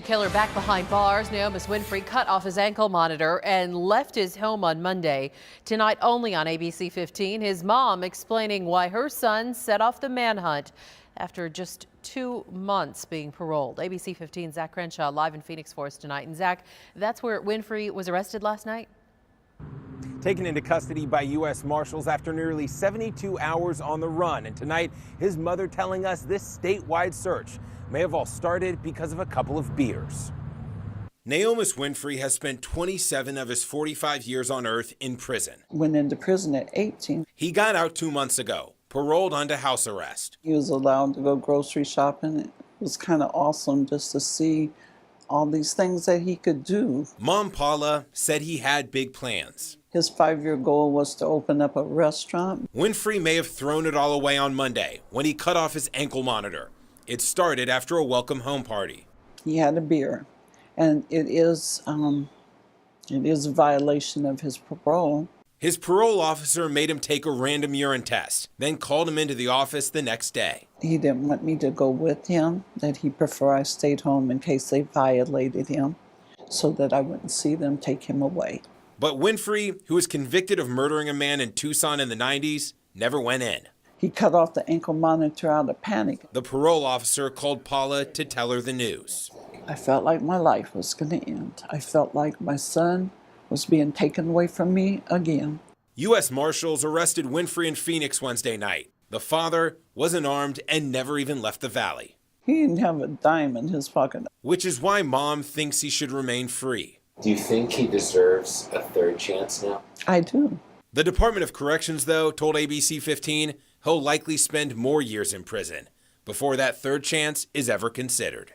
Killer back behind bars. Paula'S Winfrey cut off his ankle monitor and left his home on Monday. Tonight only on ABC 15, his mom explaining why her son set off the manhunt after just 2 months being paroled. ABC 15's Zach Crenshaw live in Phoenix for us tonight. And Zach, that's where Winfrey was arrested last night? Taken into custody by U.S. Marshals after nearly 72 hours on the run. And tonight, his mother telling us this statewide search may have all started because of a couple of beers. Paula'S Winfrey has spent 27 of his 45 years on Earth in prison. Went into prison at 18. He got out 2 months ago, paroled onto house arrest. He was allowed to go grocery shopping. It was kind of awesome just to see all these things that he could do. Mom Paula said he had big plans. His 5-year goal was to open up a restaurant. Winfrey may have thrown it all away on Monday when he cut off his ankle monitor. It started after a welcome home party. He had a beer, and it is a violation of his parole. His parole officer made him take a random urine test, then called him into the office the next day. He didn't want me to go with him, that he preferred I stayed home in case they violated him, so that I wouldn't see them take him away. But Winfrey, who was convicted of murdering a man in Tucson in the 90s, never went in. He cut off the ankle monitor out of panic. The parole officer called Paula to tell her the news. I felt like my life was going to end. I felt like my son was being taken away from me again. U.S. Marshals arrested Winfrey in Phoenix Wednesday night. The father wasn't armed and never even left the valley. He didn't have a dime in his pocket. Which is why Mom thinks he should remain free. Do you think he deserves a third chance now? I do. The Department of Corrections, though, told ABC 15 he'll likely spend more years in prison before that third chance is ever considered.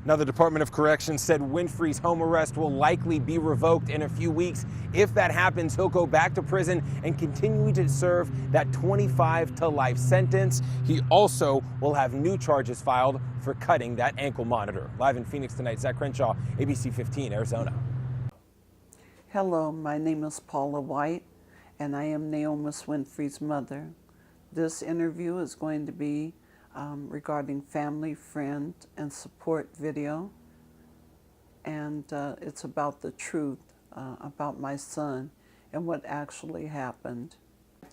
Now, the Department of Corrections said Winfrey's home arrest will likely be revoked in a few weeks. If that happens, he'll go back to prison and continue to serve that 25 to life sentence. He also will have new charges filed for cutting that ankle monitor. Live in Phoenix tonight, Zach Crenshaw, ABC 15, Arizona. Hello, my name is Paula White, and I am Paula'S Winfrey's mother. This interview is going to be regarding family, friend, and support video. And it's about the truth about my son and what actually happened.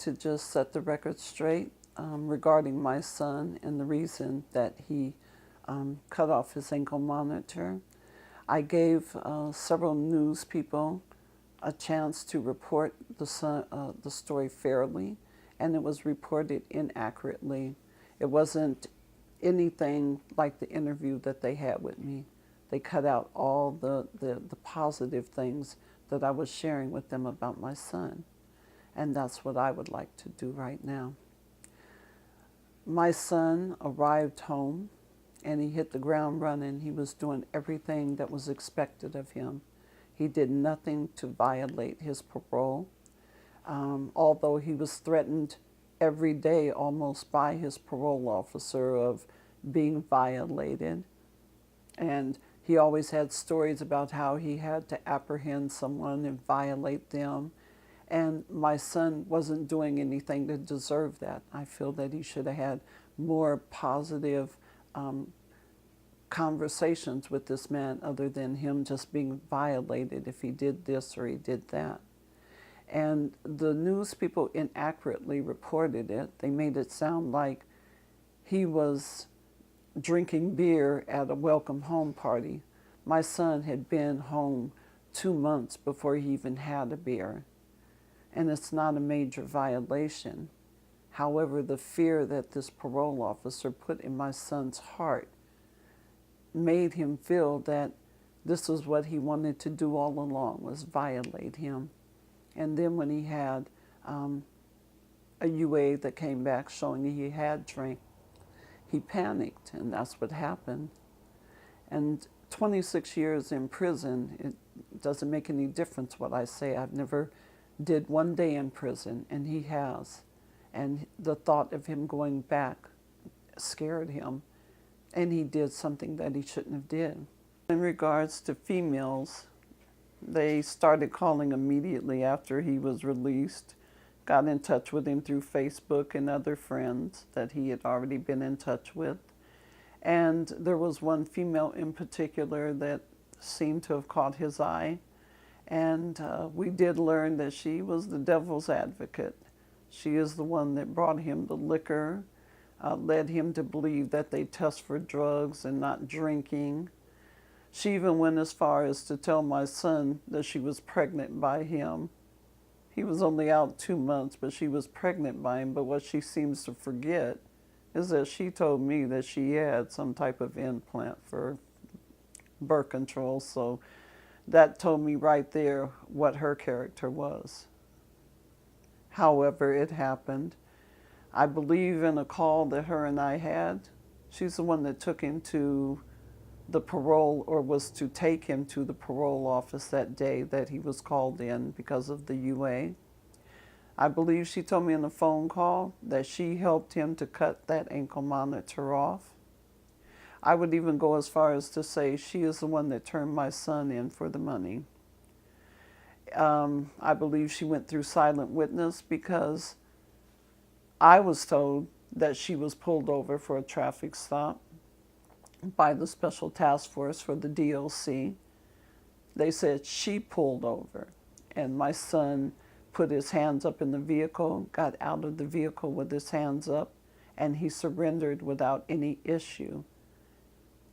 To just set the record straight regarding my son and the reason that he cut off his ankle monitor, I gave several news people a chance to report the story fairly, and it was reported inaccurately. It wasn't anything like the interview that they had with me. They cut out all the positive things that I was sharing with them about my son, and that's what I would like to do right now. My son arrived home, and he hit the ground running. He was doing everything that was expected of him. He did nothing to violate his parole, although he was threatened every day almost by his parole officer of being violated. And he always had stories about how he had to apprehend someone and violate them. And my son wasn't doing anything to deserve that. I feel that he should have had more positive conversations with this man other than him just being violated if he did this or he did that. And the news people inaccurately reported it. They made it sound like he was drinking beer at a welcome home party. My son had been home 2 months before he even had a beer. And it's not a major violation. However, the fear that this parole officer put in my son's heart made him feel that this was what he wanted to do all along, was violate him. And then when he had a UA that came back showing he had drank, he panicked, and that's what happened. And 26 years in prison, it doesn't make any difference what I say. I've never did 1 day in prison, and he has. And the thought of him going back scared him, and he did something that he shouldn't have did. In regards to females, They started calling immediately after he was released, got in touch with him through Facebook and other friends that he had already been in touch with. And there was one female in particular that seemed to have caught his eye. And we did learn that she was the devil's advocate. She is the one that brought him the liquor, led him to believe that they test for drugs and not drinking. She even went as far as to tell my son that she was pregnant by him. He was only out 2 months, but she was pregnant by him. But what she seems to forget is that she told me that she had some type of implant for birth control. So that told me right there what her character was. However, it happened. I believe in a call that her and I had. She's the one that took him to the parole, or was to take him to the parole office that day that he was called in because of the UA. I believe she told me in a phone call that she helped him to cut that ankle monitor off. I would even go as far as to say she is the one that turned my son in for the money. I believe she went through silent witness because I was told that she was pulled over for a traffic stop by the Special Task Force for the DLC. They said she pulled over, and my son put his hands up in the vehicle, got out of the vehicle with his hands up, and he surrendered without any issue.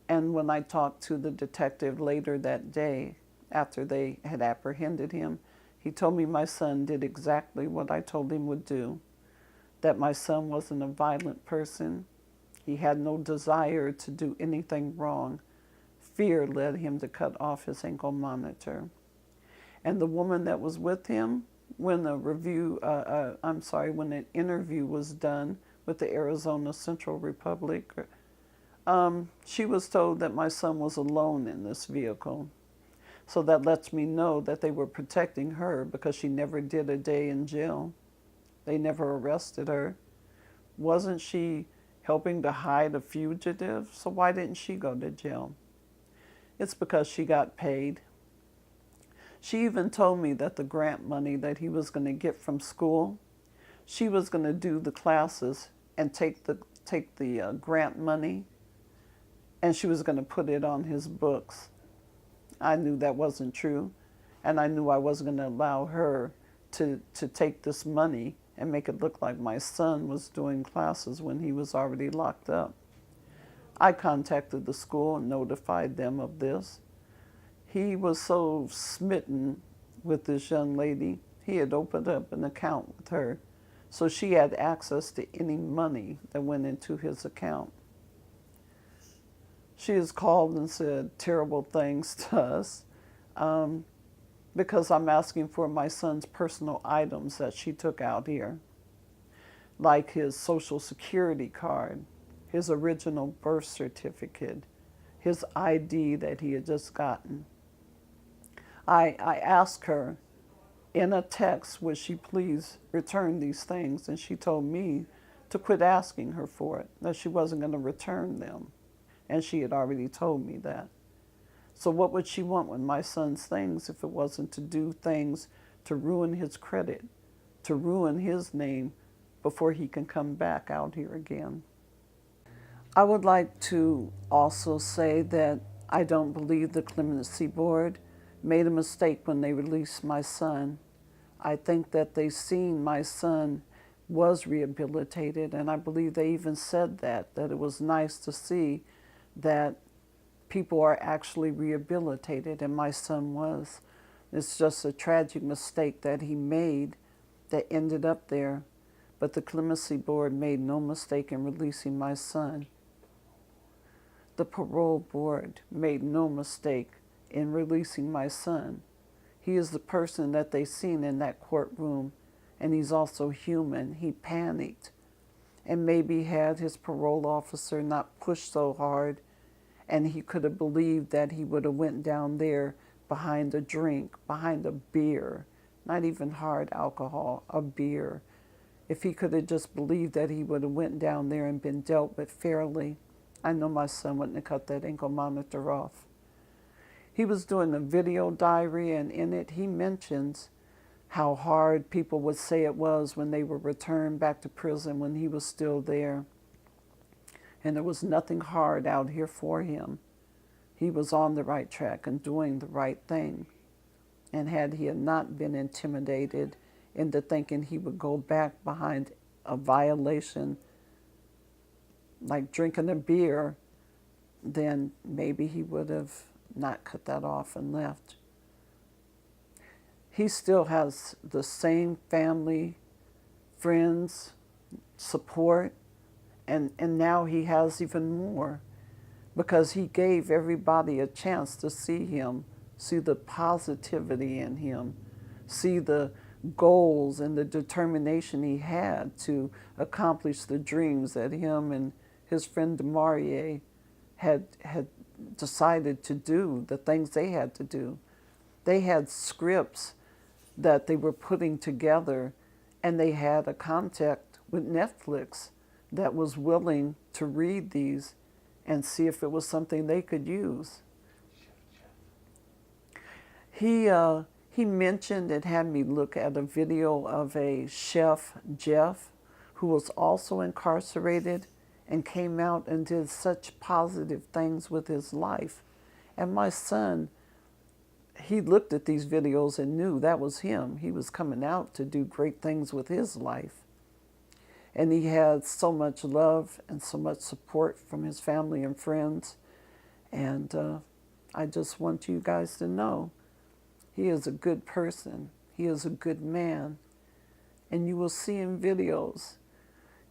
And when I talked to the detective later that day, after they had apprehended him, he told me my son did exactly what I told him would do, that my son wasn't a violent person. He had no desire to do anything wrong. Fear led him to cut off his ankle monitor. And the woman that was with him, when the when an interview was done with the Arizona Central Republic, she was told that my son was alone in this vehicle. So that lets me know that they were protecting her because she never did a day in jail. They never arrested her. Wasn't she helping to hide a fugitive? So why didn't she go to jail? It's because she got paid. She even told me that the grant money that he was going to get from school, she was going to do the classes and take the grant money, and she was going to put it on his books. I knew that wasn't true, and I knew I wasn't going to allow her to take this money and make it look like my son was doing classes when he was already locked up. I contacted the school and notified them of this. He was so smitten with this young lady, he had opened up an account with her, so she had access to any money that went into his account. She has called and said terrible things to us because I'm asking for my son's personal items that she took out here, like his Social Security card, his original birth certificate, his ID that he had just gotten. I asked her in a text, would she please return these things? And she told me to quit asking her for it, that she wasn't going to return them. And she had already told me that. So what would she want with my son's things if it wasn't to do things to ruin his credit, to ruin his name before he can come back out here again? I would like to also say that I don't believe the Clemency Board made a mistake when they released my son. I think that they seen my son was rehabilitated, and I believe they even said that it was nice to see that people are actually rehabilitated, and my son was. It's just a tragic mistake that he made that ended up there, but the Clemency Board made no mistake in releasing my son. The Parole Board made no mistake in releasing my son. He is the person that they seen in that courtroom, and he's also human. He panicked and maybe had his parole officer not pushed so hard, and he could have believed that he would have went down there behind a drink, behind a beer, not even hard alcohol, a beer. If he could have just believed that he would have went down there and been dealt with fairly, I know my son wouldn't have cut that ankle monitor off. He was doing a video diary, and in it he mentions how hard people would say it was when they were returned back to prison when he was still there. And there was nothing hard out here for him. He was on the right track and doing the right thing. And had he not been intimidated into thinking he would go back behind a violation like drinking a beer, then maybe he would have not cut that off and left. He still has the same family, friends, support, and now he has even more because he gave everybody a chance to see him, see the positivity in him, see the goals and the determination he had to accomplish the dreams that him and his friend Demarie had decided to do, the things they had to do. They had scripts that they were putting together, and they had a contact with Netflix that was willing to read these and see if it was something they could use. He mentioned and had me look at a video of a chef, Jeff, who was also incarcerated and came out and did such positive things with his life. And my son, he looked at these videos and knew that was him. He was coming out to do great things with his life. And he had so much love and so much support from his family and friends. And I just want you guys to know he is a good person. He is a good man. And you will see in videos,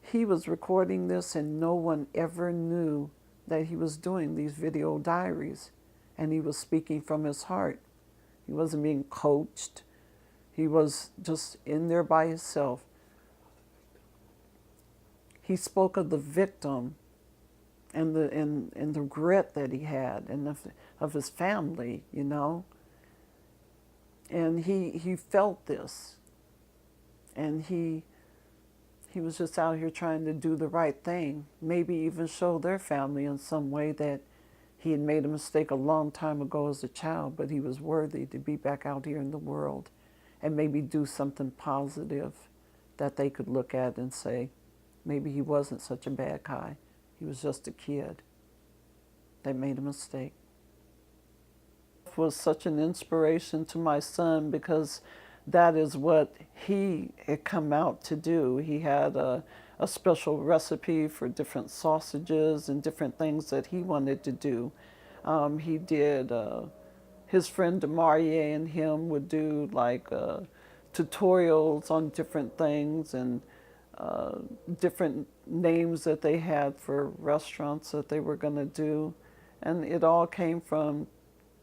he was recording this and no one ever knew that he was doing these video diaries. And he was speaking from his heart. He wasn't being coached. He was just in there by himself. He spoke of the victim and the regret that he had and of his family, you know. And he felt this. And he was just out here trying to do the right thing, maybe even show their family in some way that he had made a mistake a long time ago as a child, but he was worthy to be back out here in the world and maybe do something positive that they could look at and say, maybe he wasn't such a bad guy. He was just a kid that made a mistake. It was such an inspiration to my son because that is what he had come out to do. He had a special recipe for different sausages and different things that he wanted to do. He did, his friend Demarie and him would do like tutorials on different things and different names that they had for restaurants that they were going to do. And it all came from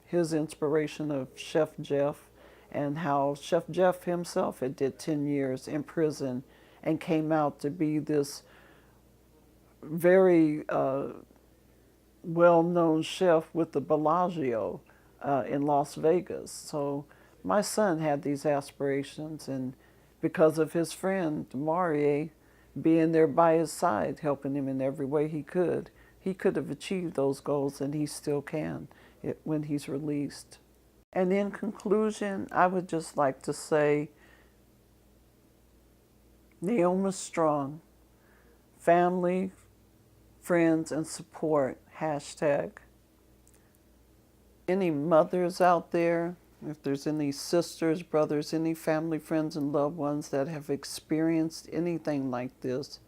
his inspiration of Chef Jeff and how Chef Jeff himself had did 10 years in prison and came out to be this very well-known chef with the Bellagio in Las Vegas. So my son had these aspirations, and because of his friend Demarie being there by his side, helping him in every way he could have achieved those goals, and he still can when he's released. And in conclusion, I would just like to say, Naomi's strong. Family, friends, and support, #. Any mothers out there, if there's any sisters, brothers, any family, friends, and loved ones that have experienced anything like this,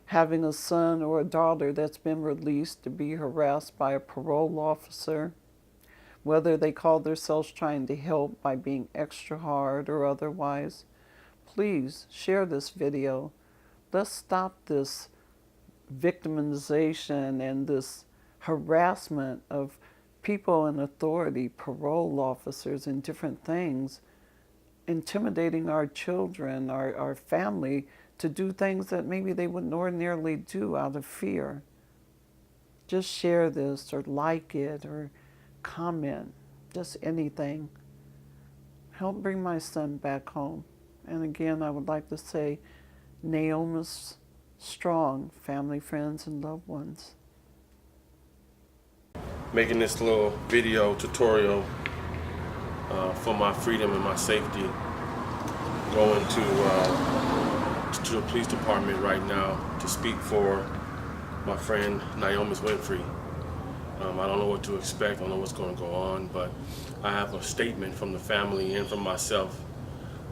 having a son or a daughter that's been released to be harassed by a parole officer, whether they call themselves trying to help by being extra hard or otherwise, please share this video. Let's stop this victimization and this harassment of people in authority, parole officers, and different things, intimidating our children, our family, to do things that maybe they wouldn't ordinarily do out of fear. Just share this or like it or comment, just anything. Help bring my son back home. And again, I would like to say, Naomi's strong, family, friends, and loved ones. making this little video tutorial for my freedom and my safety. Going to the police department right now to speak for my friend Paula'S Winfrey. I don't know what to expect, I don't know what's going to go on, but I have a statement from the family and from myself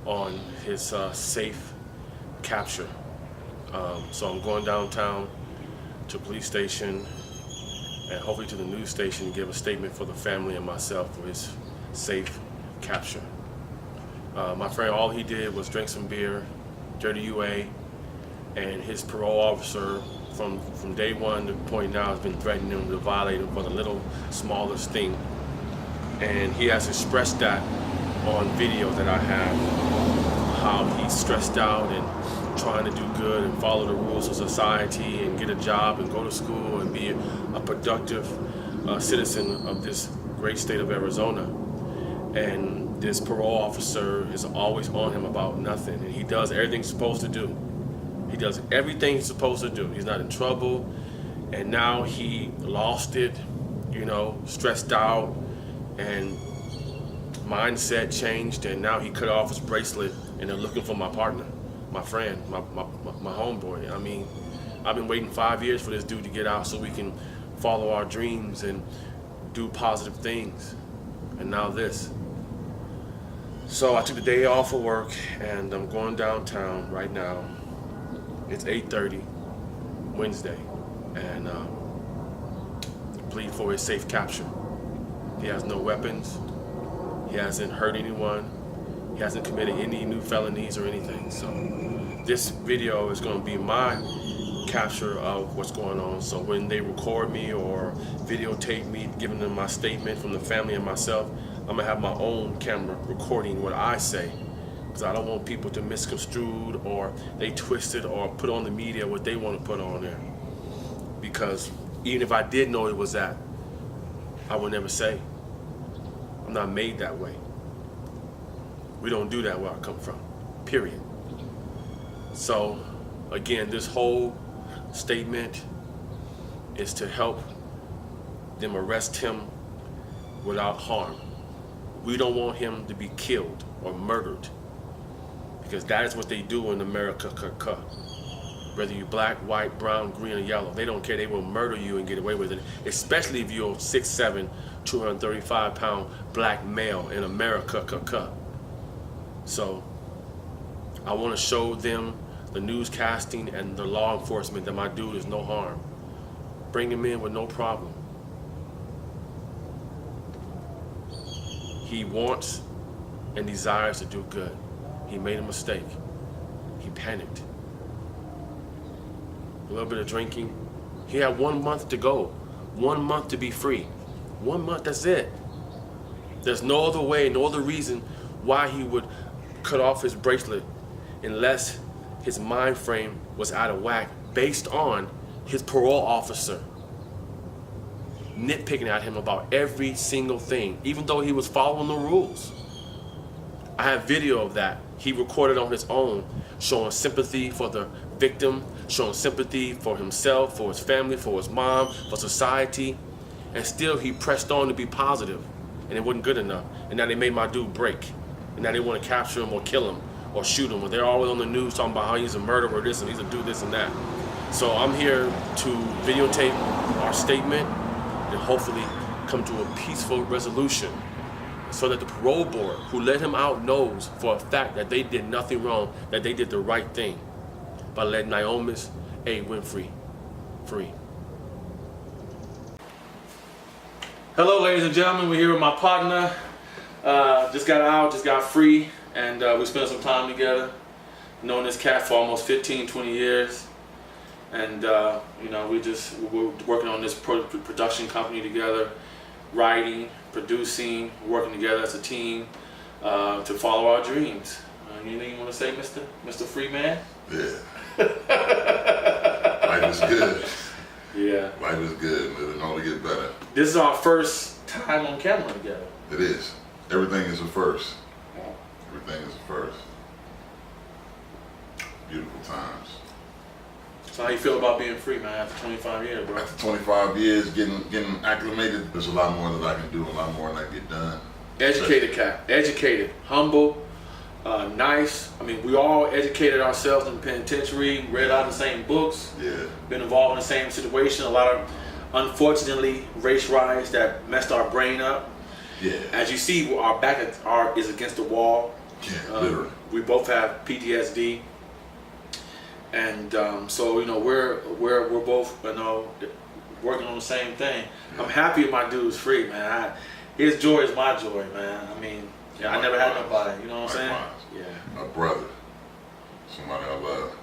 on his safe capture. So I'm going downtown to the police station and hopefully to the news station to give a statement for the family and myself for his safe capture. My friend, all he did was drink some beer, dirty UA, and his parole officer from day one to the point now has been threatening him to violate him for the little smallest thing. And he has expressed that on video that I have, how he's stressed out and trying to do good and follow the rules of society and get a job and go to school and be a productive citizen of this great state of Arizona. And this parole officer is always on him about nothing, and he does everything he's supposed to do. He does everything he's supposed to do. He's not in trouble, and now he lost it, you know, stressed out, and mindset changed, and now he cut off his bracelet, and they're looking for my partner, my friend, my homeboy. I mean, I've been waiting 5 years for this dude to get out so we can follow our dreams and do positive things, and now this. So I took the day off of work, and I'm going downtown right now. It's 8:30 Wednesday, and plead for his safe capture. He has no weapons. He hasn't hurt anyone. He hasn't committed any new felonies or anything. So this video is going to be my capture of what's going on. So when they record me or videotape me, giving them my statement from the family and myself, I'm gonna have my own camera recording what I say, because I don't want people to misconstrue or they twist it or put on the media what they want to put on there. Because even if I did know it was that, I would never say. I'm not made that way. We don't do that where I come from, period. So again, this whole statement is to help them arrest him without harm. We don't want him to be killed or murdered, because that is what they do in America. Whether you're black, white, brown, green, or yellow, they don't care. They will murder you and get away with it, especially if you're a 6'7", 235-pound black male in America. So I want to show them, the newscasting and the law enforcement, that my dude is no harm. Bring him in with no problem. He wants and desires to do good. He made a mistake. He panicked. A little bit of drinking. He had 1 month to go. 1 month to be free. 1 month, that's it. There's no other way, no other reason why he would cut off his bracelet unless his mind frame was out of whack based on his parole officer nitpicking at him about every single thing, even though he was following the rules. I have video of that. He recorded on his own, showing sympathy for the victim, showing sympathy for himself, for his family, for his mom, for society, and still he pressed on to be positive, and it wasn't good enough. And now they made my dude break, and now they want to capture him or kill him or shoot him, or they're always on the news talking about how he's a murderer, this and he's a do this and that. So I'm here to videotape our statement and hopefully come to a peaceful resolution, so that the parole board who let him out knows for a fact that they did nothing wrong, that they did the right thing by letting Paula'S Winfrey free. Hello, ladies and gentlemen. We're here with my partner. Just got out, just got free, and we spent some time together. Known this cat for almost 15, 20 years. And you know, we're working on this production company together, writing, producing, working together as a team to follow our dreams. Anything you want to say, Mr. Free Man? Yeah. Life is good. Yeah. Life is good. Living only get better. This is our first time on camera together. It is. Everything is a first. Everything is a first. Beautiful times. So how you feel about being free, man, after 25 years, bro? After 25 years, getting acclimated, there's a lot more that I can do, a lot more that I get done. Educated cat, educated, humble, nice. I mean, we all educated ourselves in the penitentiary, read out the same books, Yeah. been involved in the same situation. A lot of, unfortunately, race riots that messed our brain up. Yeah. As you see, our back is against the wall. Yeah, literally. We both have PTSD, and so you know we're both working on the same thing. Yeah. I'm happy my dude's free, man. His joy is my joy, man. I mean, I never had nobody. You know what I'm saying? Yeah. A brother, somebody I love.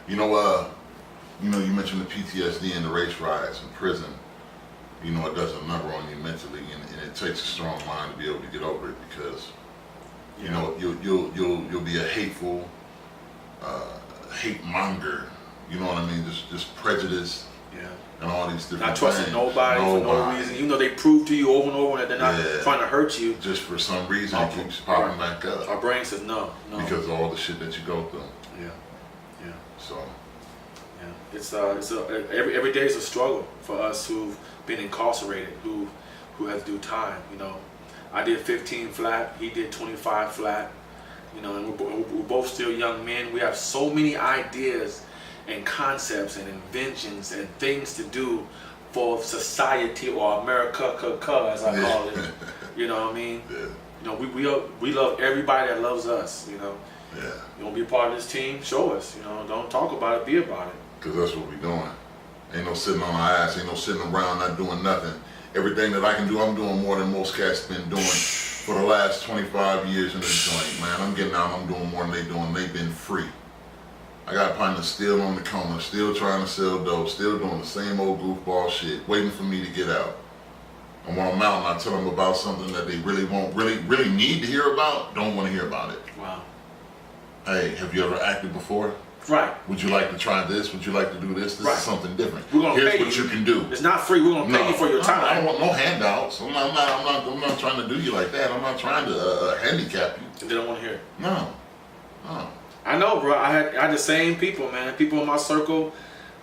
You know, you mentioned the PTSD and the race riots in prison. You know, it does a number on you mentally, and it takes a strong mind to be able to get over it because, you know, you'll be a hateful, hate monger. You know what I mean? Just prejudice. Yeah. And all these different Not trusting things. nobody for no reason. You know, they prove to you over and over that they're not trying to hurt you. Just for some reason, it keeps popping back up. Our brain says no. Because of all the shit that you go through. Yeah. Yeah. So. Yeah. It's every day is a struggle for us who've been incarcerated, who has to do time. You know, I did 15 flat. He did 25 flat. You know, and we're both still young men. We have so many ideas and concepts and inventions and things to do for society, or America, as I call it. You know what I mean? Yeah. You know, we love everybody that loves us. You know. Yeah. You want to be a part of this team? Show us. You know, don't talk about it, be about it. Because that's what we're doing. Ain't no sitting on our ass, ain't no sitting around not doing nothing. Everything that I can do, I'm doing more than most cats been doing for the last 25 years in this joint, man. I'm getting out, I'm doing more than they doing. They've been free. I got partners still on the corner, still trying to sell dope, still doing the same old goofball shit, waiting for me to get out. And when I'm out and I tell them about something that they really really need to hear about, don't want to hear about it. Wow. Hey, have you ever acted before? Right. Would you like to try this? Would you like to do this? This is something different. We're gonna Here's pay what you can do. It's not free. We're gonna pay you for your time. I don't want no handouts. I'm not trying to do you like that. I'm not trying to handicap you. They don't want to hear it. No. I know, bro. I had the same people, man. People in my circle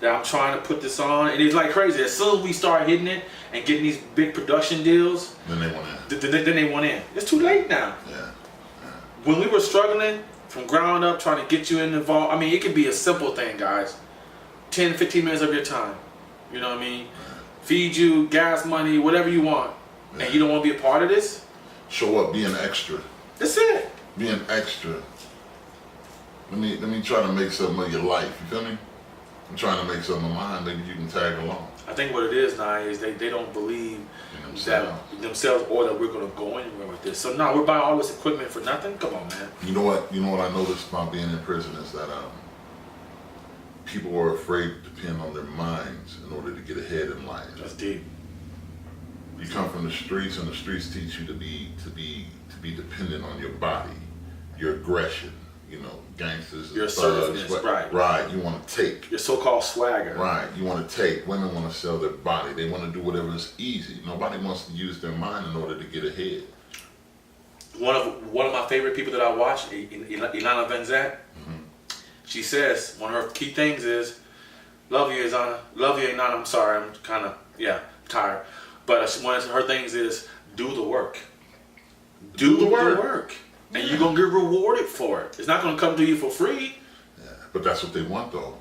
that I'm trying to put this on, and it's like crazy. As soon as we start hitting it and getting these big production deals, Then they want in. then they want in. It's too late now. Yeah. When we were struggling from ground up, trying to get you involved, I mean, it could be a simple thing, guys. 10, 15 minutes of your time. You know what I mean? Feed you, gas money, whatever you want. And you don't want to be a part of this? Show up, be an extra. That's it. Be an extra. Let me try to make something of your life. You feel me? I'm trying to make something of mine. Maybe you can tag along. I think what it is now is they don't believe that themselves or that we're going to go anywhere with this. So now we're buying all this equipment for nothing? Come on, man. You know what I noticed about being in prison is that people are afraid to depend on their minds in order to get ahead in life. That's deep. You come from the streets, and the streets teach you to be dependent on your body, your aggression. You know, gangsters, your thugs, assertiveness, right? Right. You want to take. Your so-called swagger. Right. You want to take. Women want to sell their body. They want to do whatever is easy. Nobody wants to use their mind in order to get ahead. One of my favorite people that I watch, Ilana Vanzant, she says one of her key things is, love you, Ilana. Love you, Ilana. I'm sorry. I'm kind of, tired. But one of her things is, do the work. Do the work. And you're going to get rewarded for it. It's not going to come to you for free. Yeah, but that's what they want, though.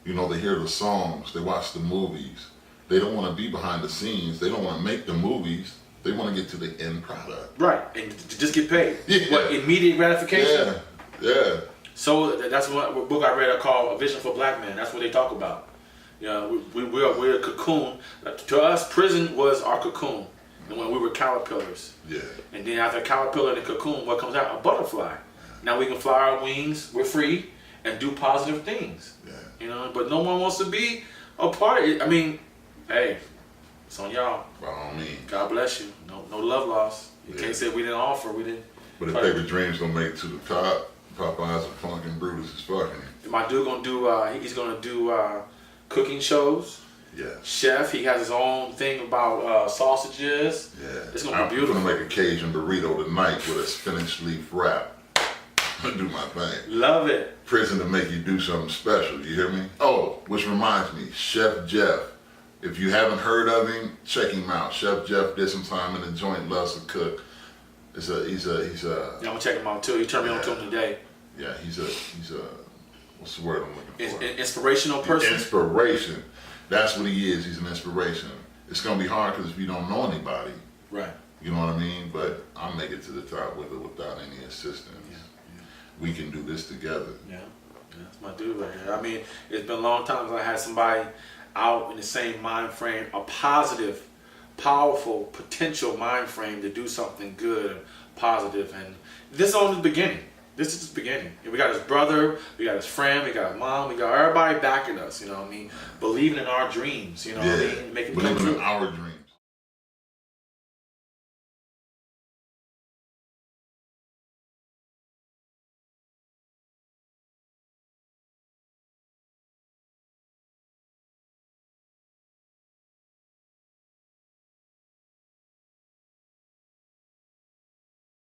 You know, they hear the songs, they watch the movies. They don't want to be behind the scenes. They don't want to make the movies. They want to get to the end product. Right, and to just get paid. Yeah. What, immediate gratification? Yeah. So that's what book I read called A Vision for Black Men. That's what they talk about. We're a cocoon. To us, prison was our cocoon. And when we were caterpillars. Yeah. And then after a caterpillar and a cocoon, what comes out? A butterfly. Now we can fly our wings, we're free, and do positive things. Yeah. You know, but no one wants to be a part of it. I mean, hey, it's on y'all. By all means. God bless you. No love lost. You can't say we didn't offer, we didn't. But if paper dreams don't make it to the top, Paula'S and Funk and Brutus is fucking. My dude gonna do, he's gonna do cooking shows. Yeah. Chef, he has his own thing about sausages. Yeah. It's gonna be beautiful. I'm gonna make a Cajun burrito tonight with a spinach leaf wrap. to do my thing. Love it. Prison to make you do something special, you hear me? Oh, which reminds me, Chef Jeff. If you haven't heard of him, check him out. Chef Jeff did some time in the joint, loves to cook. He's a Yeah, I'm gonna check him out too. You turned me on to him today. yeah, he's a what's the word I'm looking for? Inspirational person. Inspiration. That's what he is. He's an inspiration. It's gonna be hard because if you don't know anybody, Right. you know what I mean? But I'll make it to the top with or without any assistance. Yeah. We can do this together. Yeah, that's my dude right here. I mean, it's been a long time since I had somebody out in the same mind frame, a positive, powerful, potential mind frame to do something good and positive. And this is only the beginning. This is just the beginning. And we got his brother, we got his friend, we got his mom, we got everybody backing us, you know what I mean? Believing in our dreams, you know what I mean? Making them come Believing in true. our dreams.